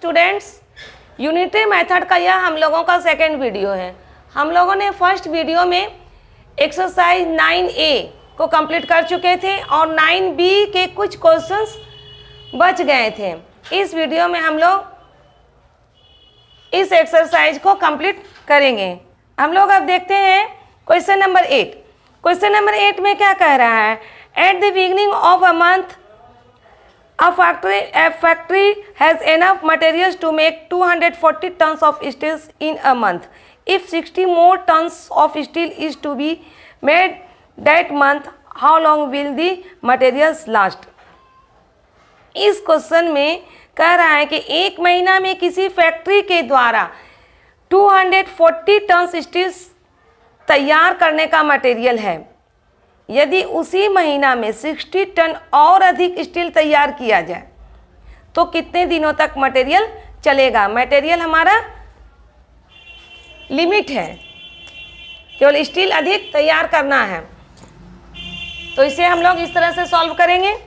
Students, unitary method का यह हम लोगों का सेकेंड वीडियो है। हम लोगों ने फर्स्ट वीडियो में एक्सरसाइज 9A को कंप्लीट कर चुके थे और 9B के कुछ क्वेश्चंस बच गए थे। इस वीडियो में हम लोग इस एक्सरसाइज को कंप्लीट करेंगे। हम लोग अब देखते हैं क्वेश्चन नंबर 8। क्वेश्चन नंबर 8 में क्या कह रहा है? At the beginning of a month a factory has enough materials to make 240 tons of steel in a month. If 60 more tons of steel is to be made that month, how long will the materials last? इस question में कह रहा है कि एक महीना में किसी फैक्ट्री के द्वारा 240 टन स्टील तैयार करने का मटेरियल है। यदि उसी महीना में 60 टन और अधिक स्टील तैयार किया जाए तो कितने दिनों तक मटेरियल चलेगा? मटेरियल हमारा लिमिट है, केवल स्टील अधिक तैयार करना है। तो इसे हम लोग इस तरह से सॉल्व करेंगे।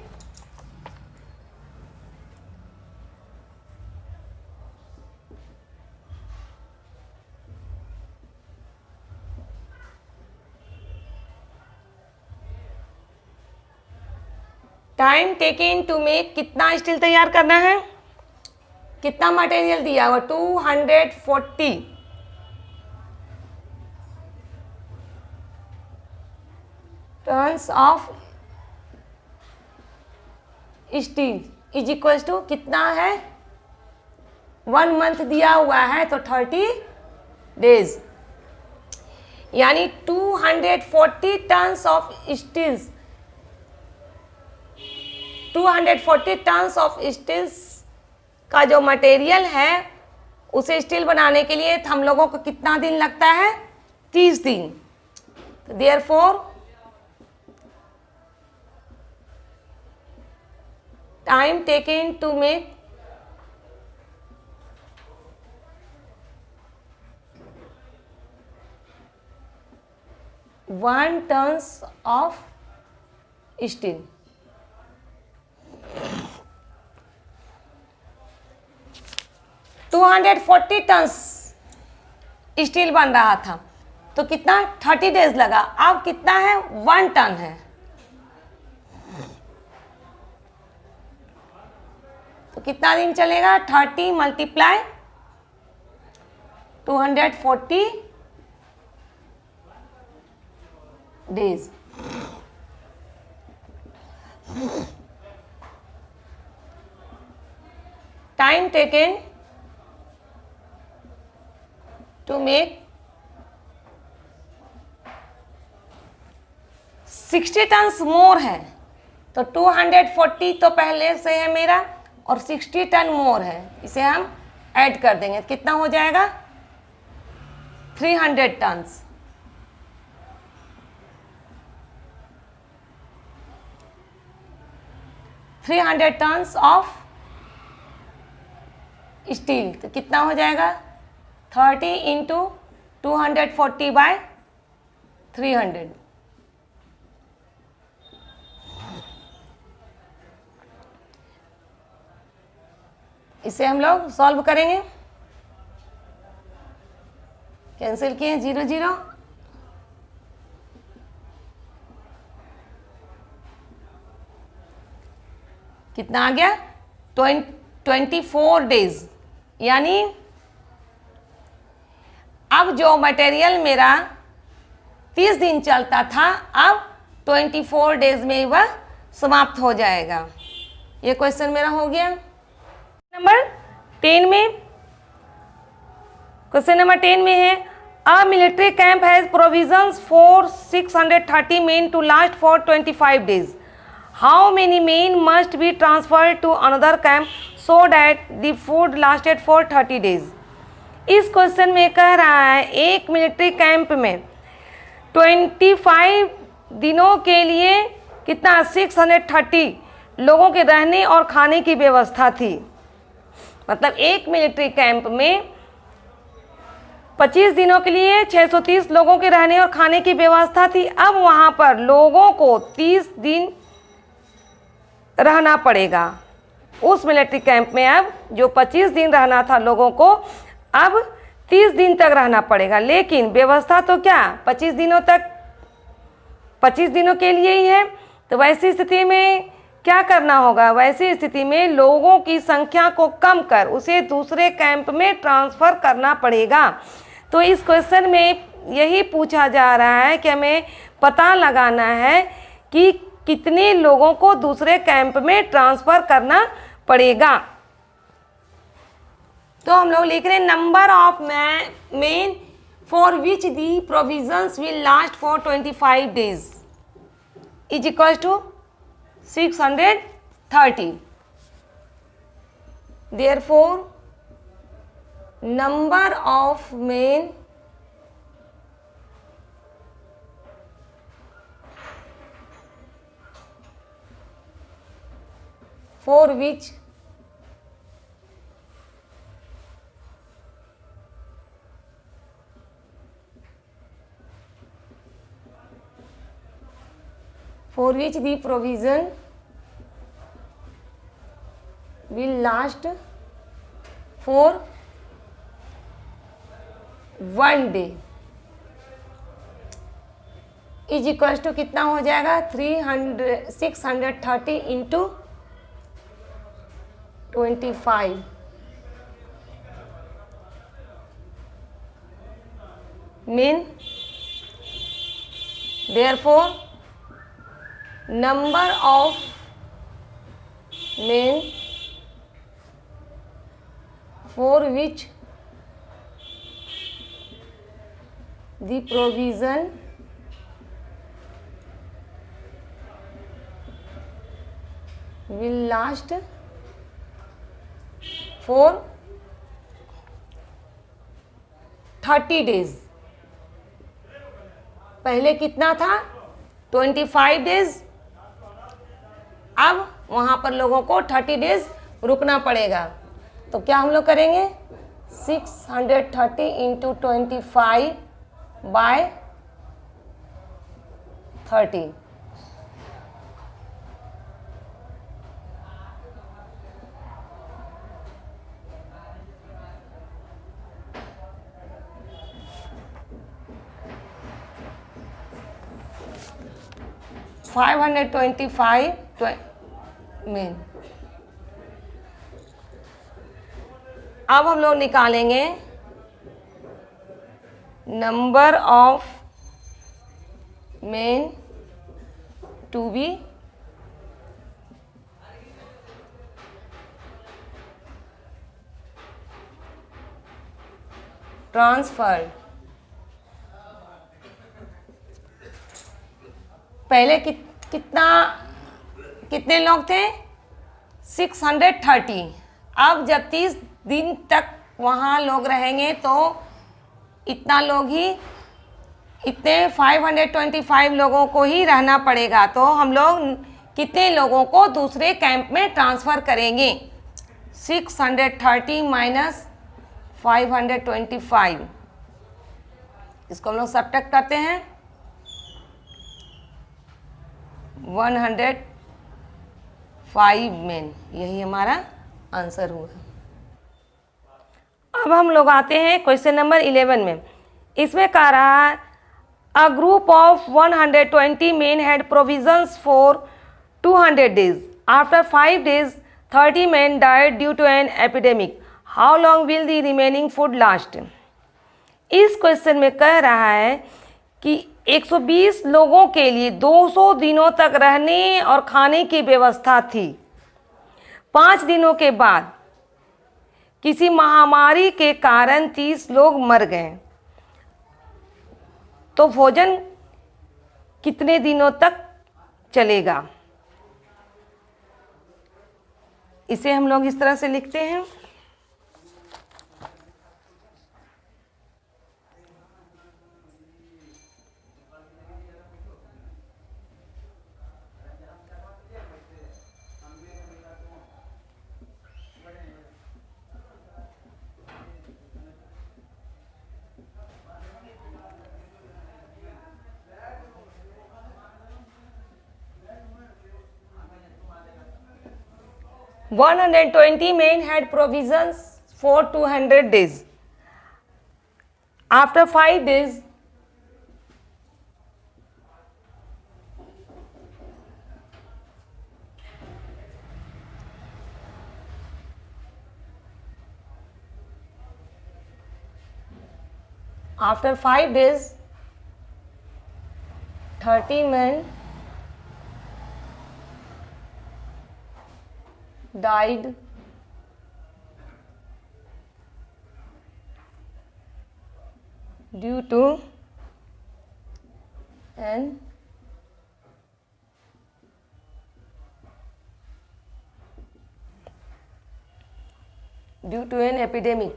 टाइम टेकन टू मेक, कितना स्टील तैयार करना है, कितना मटेरियल दिया हुआ 240 tons of steel is equal to कितना है 1 मंथ दिया हुआ है तो 30 डेज, यानी 240 tons of steel 240 tons of steel का जो मटेरियल है उसे स्टील बनाने के लिए हम लोगों को कितना दिन लगता है? 30 दिन। तो therefore time taken to make one tons of steel, to 240 tons steel बन रहा था तो कितना 30 डेज लगा। अब कितना है? 1 टन है तो कितना दिन चलेगा? 30 multiply 240 days. Time taken to make 60 tons more है तो 240 तो पहले से है मेरा और 60 टन मोर है, इसे हम ऐड कर देंगे। कितना हो जाएगा? 300 टन्स। टन्स ऑफ स्टील तो कितना हो जाएगा? 30 इंटू 240 बाय 300। इसे हम लोग सॉल्व करेंगे। कैंसिल किए 0 0, कितना आ गया? 24 डेज, यानी अब जो मटेरियल मेरा 30 दिन चलता था अब 24 डेज में वह समाप्त हो जाएगा। ये क्वेश्चन मेरा हो गया। नंबर 10 में, क्वेश्चन नंबर 10 में है a military camp has provisions for 630 men to last for 25 days. How many men must be transferred to another camp so that the food lasted for 30 days. इस question में कह रहा है एक military camp में 25 दिनों के लिए कितना 630 लोगों के रहने और खाने की व्यवस्था थी। मतलब एक मिलिट्री कैंप में 25 दिनों के लिए 630 लोगों के रहने और खाने की व्यवस्था थी। अब वहाँ पर लोगों को 30 दिन रहना पड़ेगा उस मिलिट्री कैंप में अब जो 25 दिन रहना था लोगों को, अब 30 दिन तक रहना पड़ेगा। लेकिन व्यवस्था तो क्या 25 दिनों तक, 25 दिनों के लिए ही है। तो वैसी स्थिति में क्या करना होगा? वैसी स्थिति में लोगों की संख्या को कम कर उसे दूसरे कैंप में ट्रांसफ़र करना पड़ेगा। तो इस क्वेश्चन में यही पूछा जा रहा है कि हमें पता लगाना है कि कितने लोगों को दूसरे कैंप में ट्रांसफ़र करना पड़ेगा। तो हम लोग लिख रहे हैं number of men for which the provisions will last for 25 days is equal to 630। Therefore, number of men for which the provision will last for 1 day is equal to कितना हो जाएगा? 630 into 25 mean therefore number of men for which the provision will last for 30 days। पहले कितना था? 25 days. अब वहाँ पर लोगों को 30 डेज रुकना पड़ेगा। तो क्या हम लोग करेंगे? 630 इंटू 25 बाय 30। $525 मीन। अब हम लोग निकालेंगे number of men to be transferred. पहले कितने लोग थे? 630। अब जब 30 दिन तक वहाँ लोग रहेंगे तो इतना लोग ही, इतने 525 लोगों को ही रहना पड़ेगा। तो हम लोग कितने लोगों को दूसरे कैंप में ट्रांसफ़र करेंगे? 630 माइनस 525, इसको हम लोग सब्ट्रैक्ट करते हैं। 105 मेन, यही हमारा आंसर हुआ। अब हम लोग आते हैं क्वेश्चन नंबर 11 में। इसमें कह रहा है a group of 120 main had provisions for 200 days. After 5 days 30 men died due to an epidemic. How long will the remaining food last? इस क्वेश्चन में कह रहा है कि 120 लोगों के लिए 200 दिनों तक रहने और खाने की व्यवस्था थी। 5 दिनों के बाद किसी महामारी के कारण 30 लोग मर गए। तो भोजन कितने दिनों तक चलेगा? इसे हम लोग इस तरह से लिखते हैं। 120 men had provisions for 200 days. After 5 days, after 5 days, 30 men died due to an epidemic.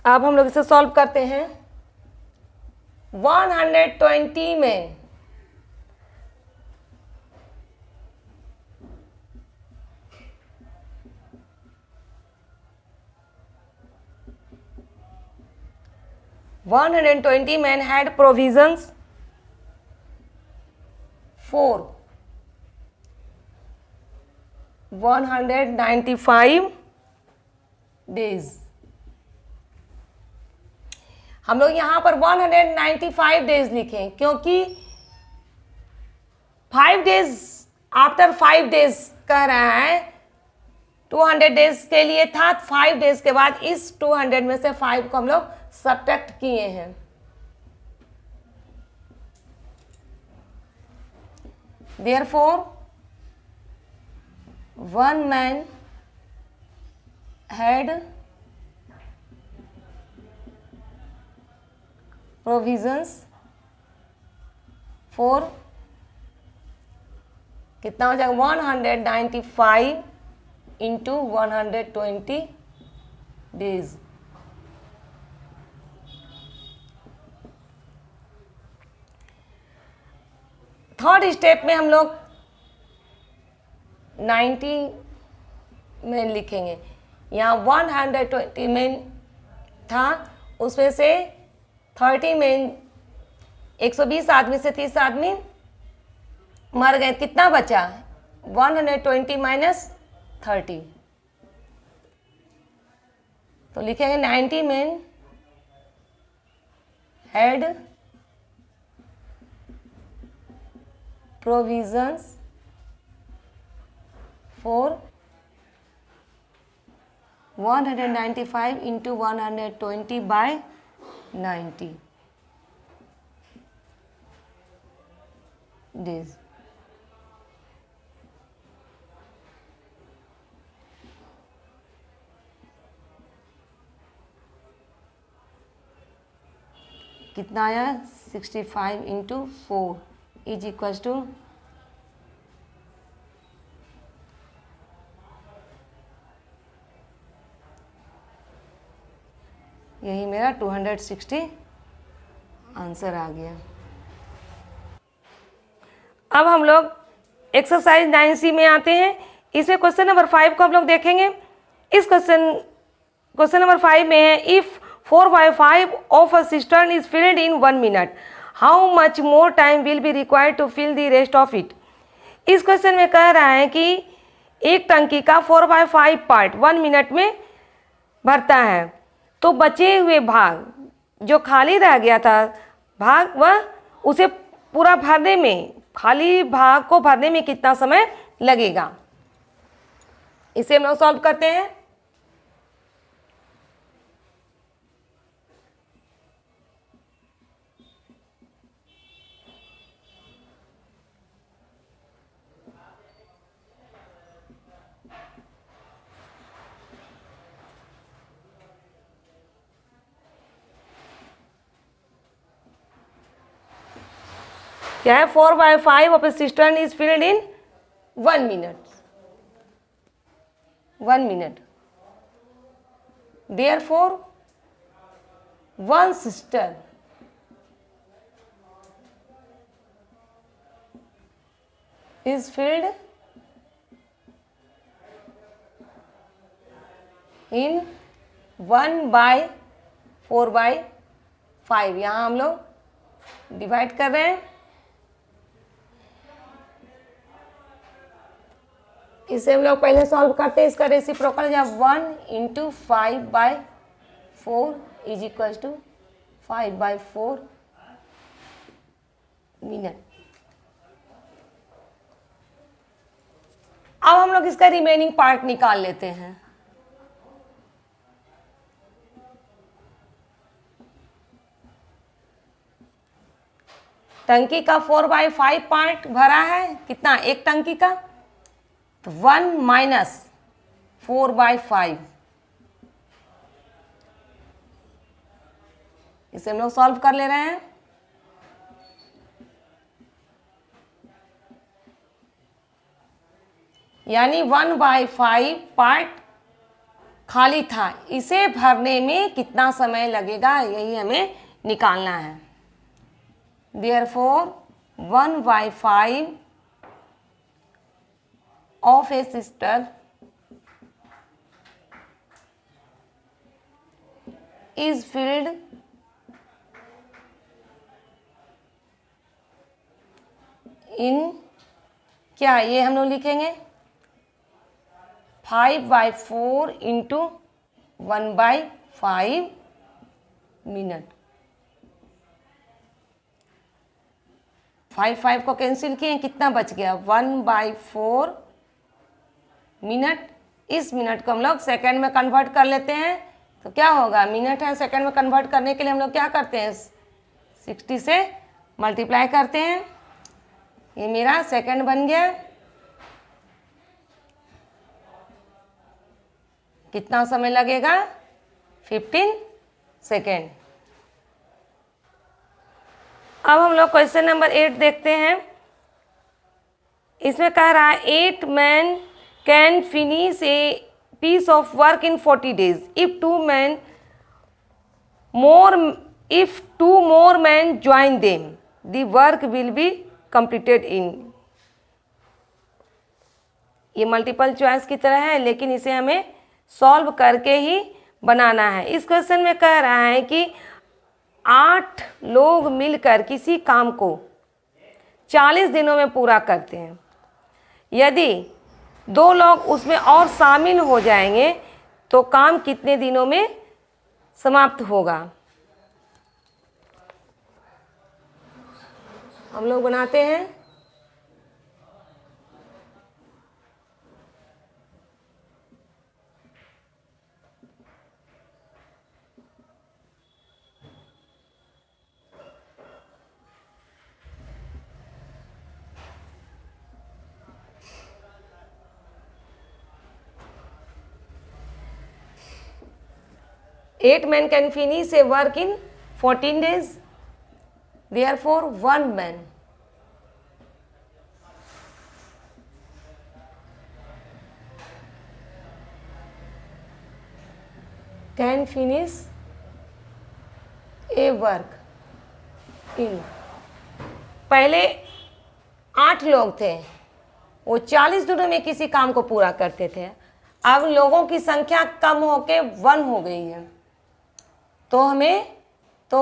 अब हम लोग इसे सॉल्व करते हैं। 120 में 120 men had provisions for 195 days। हम लोग यहाँ पर 195 डेज लिखें क्योंकि 5 डेज आफ्टर 5 डेज कह रहा है। 200 डेज के लिए था, 5 डेज के बाद इस 200 में से 5 को हम लोग सब्ट्रैक्ट किए हैं। Therefore, one man had provisions for कितना हो जाएगा 195 इंटू 120 डेज। थर्ड स्टेप में हम लोग 90 में लिखेंगे। यहाँ 120 में था, उसमें से 30 में 120 आदमी से 30 आदमी मर गए। कितना बचा? 120 माइनस 30, तो लिखेंगे 90 men had provisions for 195 into 120 by 90 days। कितना आया? 65 इंटू 4 इज इक्वल टू यही मेरा 260 आंसर आ गया। अब हम लोग एक्सरसाइज 9C में आते हैं। इसमें क्वेश्चन नंबर 5 को हम लोग देखेंगे। इस क्वेश्चन नंबर 5 में है, if 4/5 of a cistern is filled in 1 minute, how much more time will be required to fill the rest of it। इस क्वेश्चन में कह रहा है कि एक टंकी का 4/5 पार्ट 1 मिनट में भरता है, तो बचे हुए भाग जो खाली रह गया था भाग, वह उसे पूरा भरने में, खाली भाग को भरने में कितना समय लगेगा। इसे हम लोग सॉल्व करते हैं। क्या है? 4/5 of a cistern is filled in 1 minute। 1 minute। Therefore, one cistern is filled इन 1/4/5। यहाँ हम लोग डिवाइड कर रहे हैं। इसे हम लोग पहले सॉल्व करते हैं। इसका रेसिप्रोकल जब 1 × 5/4 इज इक्वल टू 5/4 मिनट। अब हम लोग इसका रिमेनिंग पार्ट निकाल लेते हैं। टंकी का 4/5 पार्ट भरा है, कितना, एक टंकी का, तो 1 - 4/5। इसे हम लोग सॉल्व कर ले रहे हैं। यानी 1/5 पार्ट खाली था, इसे भरने में कितना समय लगेगा, यही हमें निकालना है। Therefore 1/5 of a sister is filled in, क्या ये हम लोग लिखेंगे 5/4 × 1/5 मिनट। 5 को कैंसिल किए, कितना बच गया, 1/4 मिनट। इस मिनट को हम लोग सेकंड में कन्वर्ट कर लेते हैं, तो क्या होगा, मिनट है, सेकंड में कन्वर्ट करने के लिए हम लोग क्या करते हैं, 60 से मल्टीप्लाई करते हैं। ये मेरा सेकंड बन गया। कितना समय लगेगा, 15 सेकेंड। अब हम लोग क्वेश्चन नंबर 8 देखते हैं। इसमें कह रहा है 8 men can finish a piece of work in 40 days if two more men join them, the work will be completed in। ये मल्टीपल चॉइस की तरह है, लेकिन इसे हमें सॉल्व करके ही बनाना है। इस क्वेश्चन में कह रहा है कि 8 लोग मिलकर किसी काम को 40 दिनों में पूरा करते हैं। यदि 2 लोग उसमें और शामिल हो जाएंगे तो काम कितने दिनों में समाप्त होगा। हम लोग बनाते हैं। Eight men can finish a work in 14 days. Therefore, 1 man can finish a work in। पहले 8 लोग थे, वो 40 दिनों में किसी काम को पूरा करते थे। अब लोगों की संख्या कम होके 1 हो गई है, तो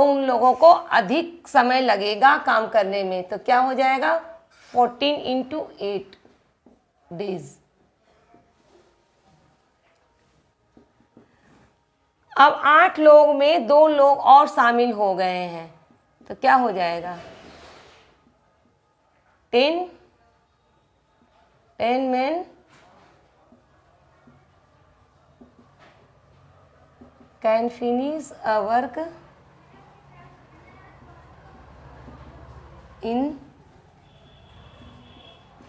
उन लोगों को अधिक समय लगेगा काम करने में। तो क्या हो जाएगा, 14 × 8 डेज। अब 8 लोग में 2 लोग और शामिल हो गए हैं, तो क्या हो जाएगा, 10 men can finish a work in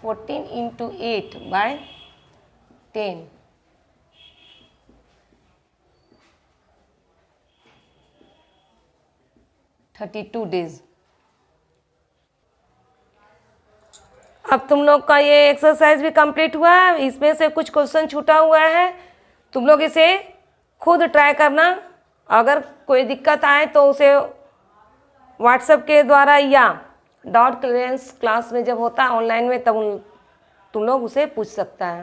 14 × 8/10। 32 days. अब तुम लोग का ये एक्सरसाइज भी कंप्लीट हुआ है। इसमें से कुछ क्वेश्चन छूटा हुआ है, तुम लोग इसे खुद ट्राई करना। अगर कोई दिक्कत आए तो उसे व्हाट्सएप के द्वारा या डाउट क्लियरेंस क्लास में जब होता है ऑनलाइन में, तब तुम लोग उसे पूछ सकता है।